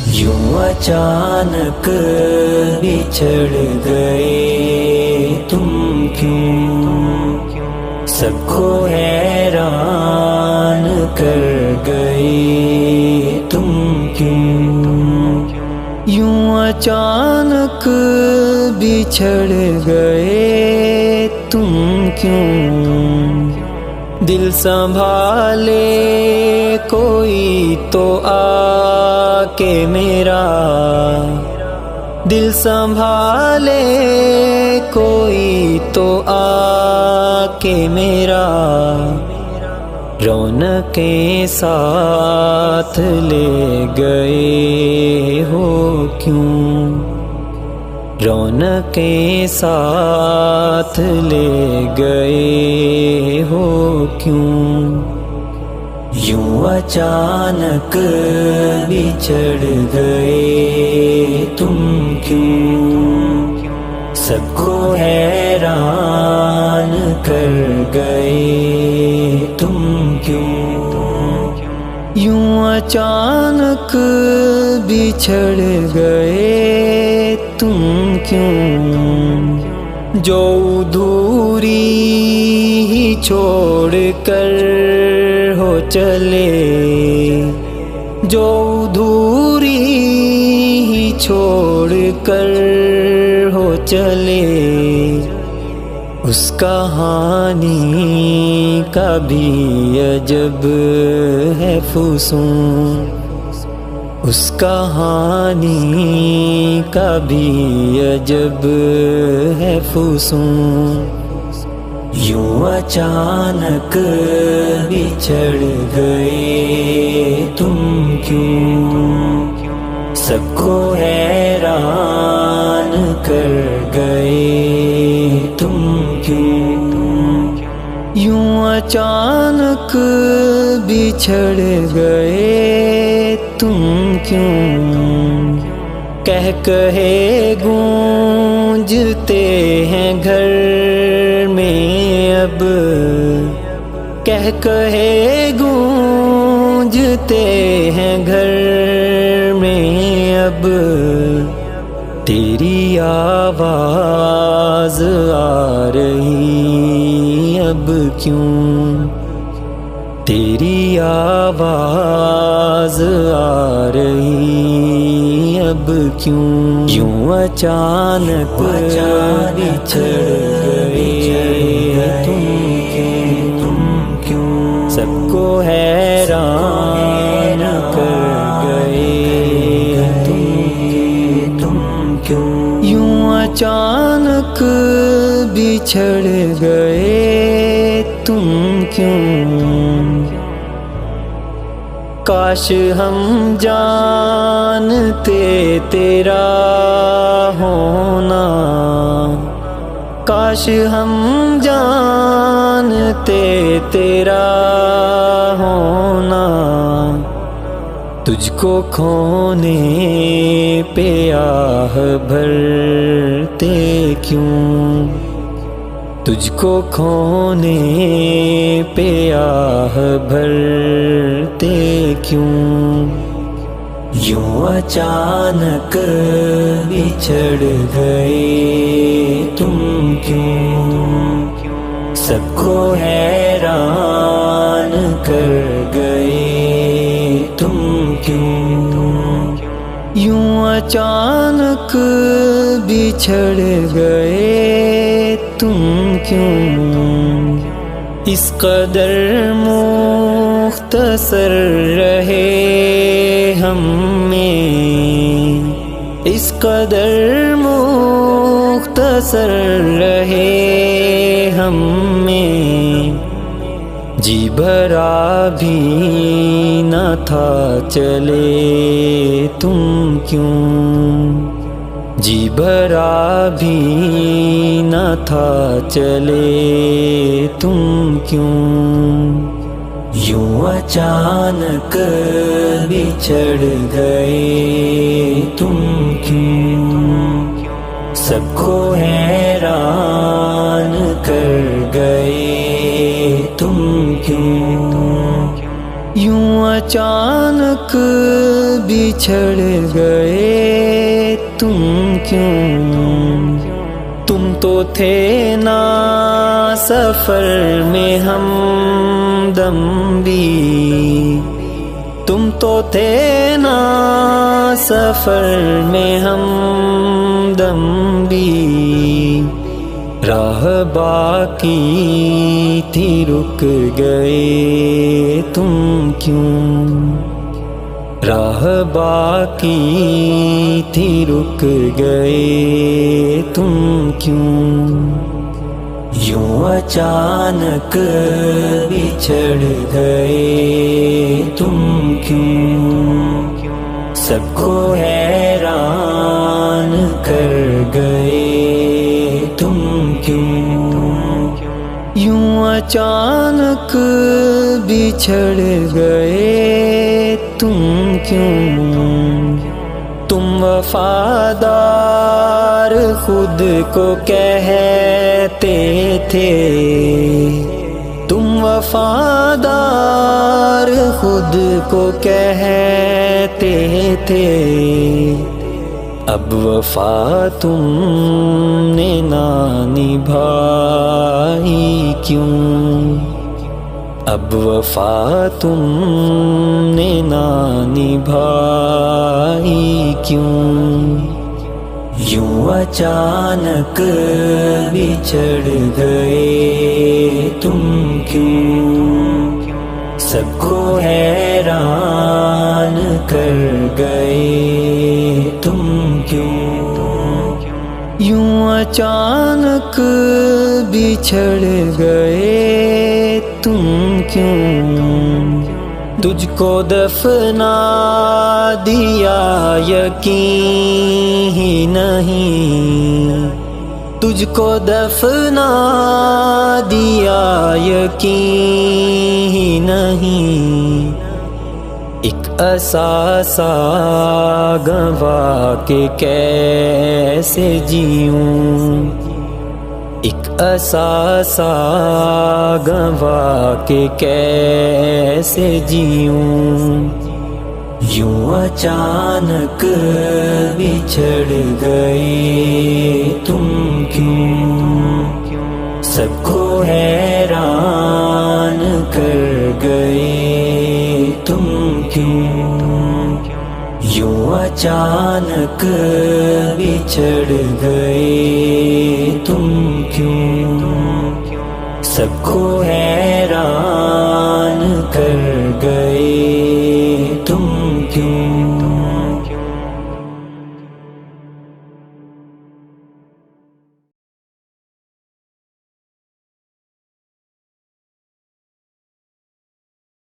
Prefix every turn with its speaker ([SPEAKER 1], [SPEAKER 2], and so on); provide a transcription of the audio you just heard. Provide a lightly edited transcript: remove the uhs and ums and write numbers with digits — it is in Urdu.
[SPEAKER 1] یوں اچانک بچھڑ گئے تم کیوں، سب کو حیران کر گئے تم کیوں، یوں اچانک بچھڑ گئے تم کیوں، دل سنبھالے کوئی تو آ کے میرا، دل سنبھالے کوئی تو آ کے میرا، رونقیں ساتھ لے گئے ہو کیوں، رونقیں ساتھ لے گئے ہو کیوں، یوں اچانک بچھڑ گئے تم کیوں، سب کو حیران کر گئے تم کیوں، یوں اچانک بچھڑ گئے تم کیوں، جو ادھوری ہی چھوڑ کر ہو چلے، جو ادھوری ہی چھوڑ کر ہو چلے، اس کہانی کا بھی عجب ہے فسون، اس کہانی کا بھی عجب ہے فسون، یوں اچانک بچھڑ گئے تم کیوں، سب کو حیران کر گئے تم کیوں، یوں اچانک بچھڑ گئے تم کیوں، کہے گونجتے ہیں گھر میں اب، کہے گونجتے ہیں گھر میں اب، تیری آواز آ رہی اب کیوں، تیری آواز آ رہی اب کیوں، یوں اچانک بچھڑ گئے تم کیوں، سب کو حیران کر گئے تم کیوں، یوں اچانک بچھڑ گئے تم کیوں، کاش ہم جانتے تیرا ہونا، کاش ہم جانتے تیرا ہونا، تجھ کو کھونے پہ آہ بھرتے کیوں، تجھ کو کھونے پہ آہ بھرتے کیوں، یوں اچانک بچھڑ گئے تم کیوں، سب کو حیران کر گئے تم کیوں، یوں اچانک بچھڑ گئے تم کیوں، اس قدر مختصر رہے ہم میں، اس قدر مختصر رہے ہم میں، جی بھرا بھی نہ تھا چلے تم کیوں، جی بھرا بھی نہ تھا چلے تم کیوں، یوں اچانک بچھڑ گئے تم کیوں، سب کو حیران کر گئے تم کیوں، یوں اچانک بچھڑ گئے تم کیوں؟ تم تو تھے نا سفر میں ہمدم بھی، تم تو تھے نا سفر میں ہمدم بھی، راہ باقی تھی رک گئے تم کیوں؟ راہ باقی تھی رک گئے تم کیوں؟ یوں اچانک بچھڑ گئے تم کیوں؟ سب کو حیران کر گئے تم کیوں؟ یوں اچانک بچھڑ گئے تم کیوں؟ تم وفادار خود کو کہتے تھے، تم وفادار خود کو کہتے تھے، اب وفا تم نے نہ نبھائی کیوں؟ اب وفا تم نے نہ نبھائی کیوں؟ یوں اچانک بچھڑ گئے تم کیوں؟ سب کو حیران کر گئے تم کیوں؟ یوں اچانک بچھڑ گئے تم کیوں؟ تجھ کو دفنا دیا یقین ہی نہیں، تجھ کو دفنا دیا یقین ہی نہیں، ایک اثاثہ گنوا کے کیسے جیوں؟ ایک اثاثہ گنوا کے کیسے جیوں؟ یوں اچانک بچھڑ گئے تم کیوں؟ سب کو حیران کر گئے تم کیوں؟ یوں اچانک بچھڑ گئے تم کیوں؟ سب کو حیران کر